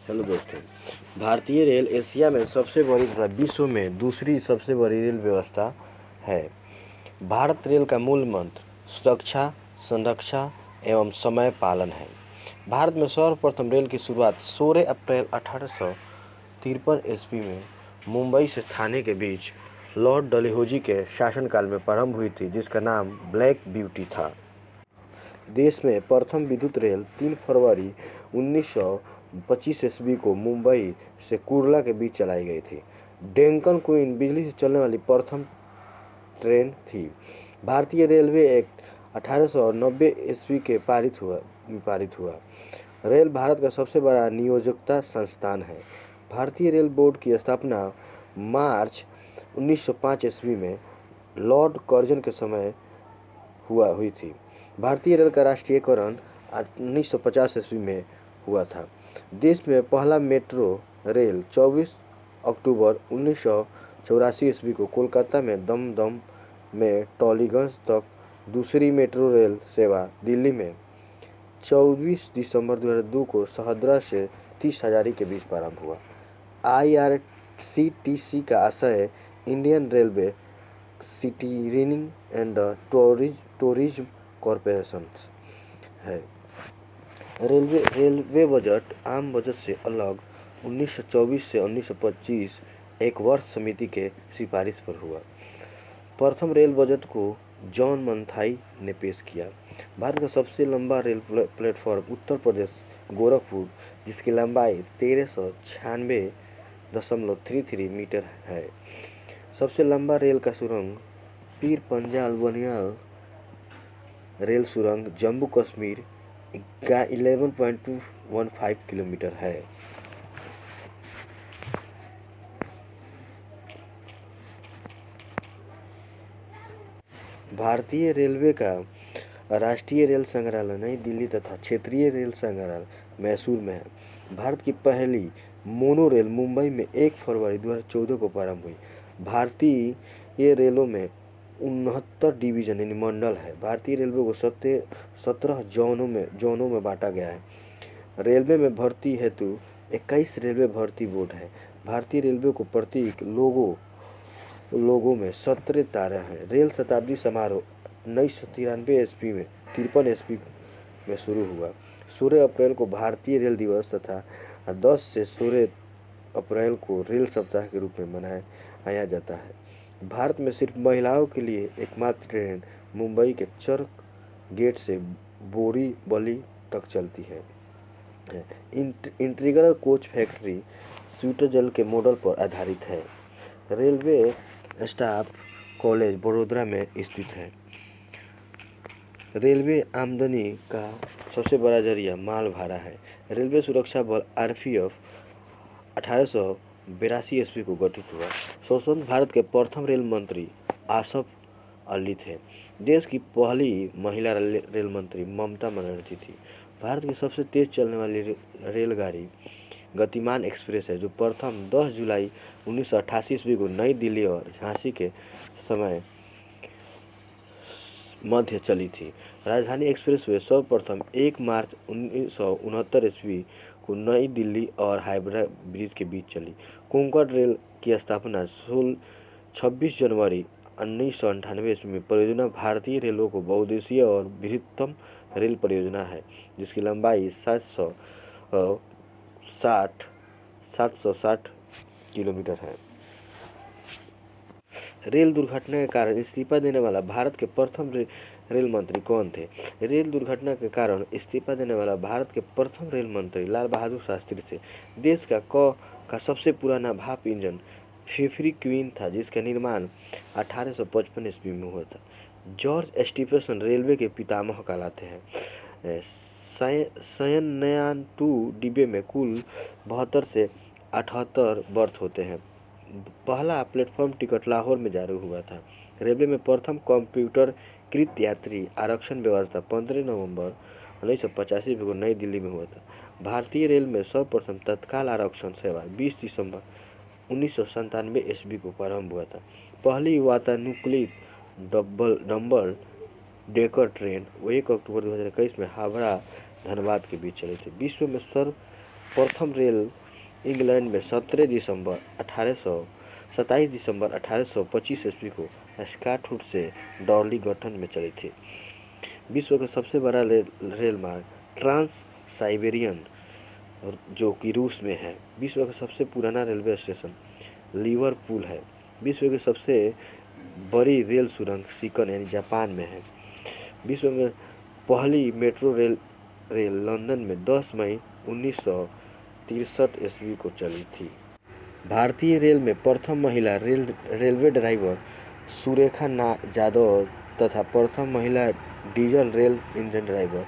Hello दोस्तों। भारतीय rail Asia में सबसे बड़ी तथा विश्व में दूसरी सबसे बड़ी रेल व्यवस्था है। भारत रेल का मूल मंत्र सुरक्षा, संरक्षा एवं समय पालन है। भारत में सर्वप्रथम रेल की शुरुआत 16 अप्रैल 1853 ईस्वी में मुंबई से थाने के बीच लॉर्ड डलहौजी के शासनकाल में प्रारंभ हुई थी, जिसका नाम ब्लैक ब्यूटी था। देश में प्रथम विद्युत रेल 3 फरवरी 1925 ईस्वी को मुंबई से कुर्ला के बीच चलाई गई थी। डेक्कन क्वीन बिजली से चलने वाली प्रथम ट्रेन थी। भारतीय रेलवे एक्ट 1890 ईस्वी के पारित हुआ। रेल भारत का सबसे बड़ा नियोजकता संस्थान है। भारतीय रेल बोर्ड की स्थापना मार्च 1905 ईस्वी में लॉर्ड कर्जन के समय हुई थी। भारतीय रेल का राष्ट्रीयकरण 1950 ईस्वी में हुआ था। देश में पहला मेट्रो रेल 24 अक्टूबर 1984 ईस्वी को कोलकाता में दमदम में टॉलीगंज तक, दूसरी मेट्रो रेल सेवा दिल्ली में 24 दिसंबर 2002 को शहदरा से 30 हजारी के बीच प्रारंभ हुआ। IRCTC का आशय Indian railway steering and tourism corporation है। रेलवे बजट आम बजट से अलग 1924 से 1925 एक वर्ष समिति के सिफारिश पर हुआ। प्रथम रेल बजट को जॉन मथाई ने पेश किया। भारत का सबसे लंबा रेल प्लेटफॉर्म उत्तर प्रदेश गोरखपुर, जिसकी लंबाई 1396.33 मीटर है। सबसे लंबा रेल का सुरंग पीर पंजाल बनियाल रेल सुरंग जम्मू कश्मीर का 11.215 किलोमीटर है। भारतीय रेलवे का राष्ट्रीय रेल संग्रहालय नई दिल्ली तथा क्षेत्रीय रेल संग्रहालय मैसूर में है। भारत की पहली मोनो रेल मुंबई में 1 फरवरी 2014 को प्रारंभ हुई। भारतीय रेलों में 69 डिवीजन यानी मंडल है। भारतीय रेलवे को 17 जोनों में बांटा गया है। रेलवे में भर्ती हेतु 21 रेलवे भर्ती बोर्ड है। भारतीय रेलवे को प्रतीक लोगों में 17 तारे हैं। रेल शताब्दी समारोह 1993 ईस्वी में 53 ईस्वी में शुरू हुआ। 16 अप्रैल को भारतीय रेल दिवस तथा 10 से 16 अप्रैल को रेल सप्ताह के रूप में मनाया जाता है। भारत में सिर्फ महिलाओं के लिए एकमात्र ट्रेन मुंबई के चर्च गेट से बोरीवली तक चलती है। इंटीग्रल कोच फैक्ट्री स्विट्जरलैंड के मॉडल पर आधारित है। रेलवे स्टाफ कॉलेज वडोदरा में स्थित है। रेलवे आमदनी का सबसे बड़ा जरिया माल भाड़ा है। रेलवे सुरक्षा बल RPF 1882 ईस्वी को गठित हुआ। स्वतंत्र भारत के प्रथम रेल मंत्री आसफ अली थे। देश की पहली महिला रेल मंत्री ममता बनर्जी थी। भारत की सबसे तेज चलने वाली रेलगाड़ी गतिमान एक्सप्रेस है, जो प्रथम 10 जुलाई 1988 ईस्वी को नई दिल्ली और झांसी के समय मध्य चली थी। राजधानी एक्सप्रेसवे सर्वप्रथम 1 मार्च 1969 ईस्वी को नई दिल्ली और हावड़ा ब्रिज के बीच चली। कोंकण रेल की स्थापना 26 जनवरी 1998 ईस्वी में। परियोजना भारतीय रेलों को बहुउद्देशीय और बृहत्तम रेल परियोजना है, जिसकी लंबाई 760 किलोमीटर है। रेल दुर्घटना के कारण इस्तीफा देने वाला भारत के प्रथम रेल मंत्री कौन थे? रेल दुर्घटना के कारण इस्तीफा देने वाला भारत के प्रथम रेल मंत्री लाल बहादुर शास्त्री थे। देश का सबसे पुराना भाप इंजन फेफरी क्वीन था, जिसका निर्माण 1855 ईस्वी में हुआ था। जॉर्ज स्टीफेंसन रेलवे के पितामह कहलाते हैं। शयनयान 2 डिब्बे में कुल 72 से 78 बर्थ होते हैं। पहला प्लेटफॉर्म टिकट लाहौर में जारी हुआ था। रेलवे में प्रथम कंप्यूटरकृत यात्री आरक्षण व्यवस्था 15 नवंबर 1985 को नई दिल्ली में हुआ था। भारतीय रेल में सर्वप्रथम तत्काल आरक्षण सेवा 20 दिसंबर 1997 ईस्वी को प्रारंभ हुआ था। पहली वातानुकूलित डबल डेकर ट्रेन 1 अक्टूबर 2021 में हावड़ा धनबाद के बीच चली थी। विश्व में प्रथम रेल इंग्लैंड में 27 दिसंबर 1825 ईस्वी को स्कॉटवुड से डॉर्ली गठन में चली थी। विश्व का सबसे बड़ा रेल मार्ग ट्रांस साइबेरियन जो कि रूस में है। विश्व का सबसे पुराना रेलवे स्टेशन लिवरपूल है। विश्व की सबसे बड़ी रेल सुरंग सिकन यानी जापान में है। विश्व में पहली मेट्रो रेल लंदन में 10 मई 1963 ईस्वी को चली थी। भारतीय रेल में प्रथम महिला रेलवे ड्राइवर सुरेखा यादव तथा प्रथम महिला डीजल रेल इंजन ड्राइवर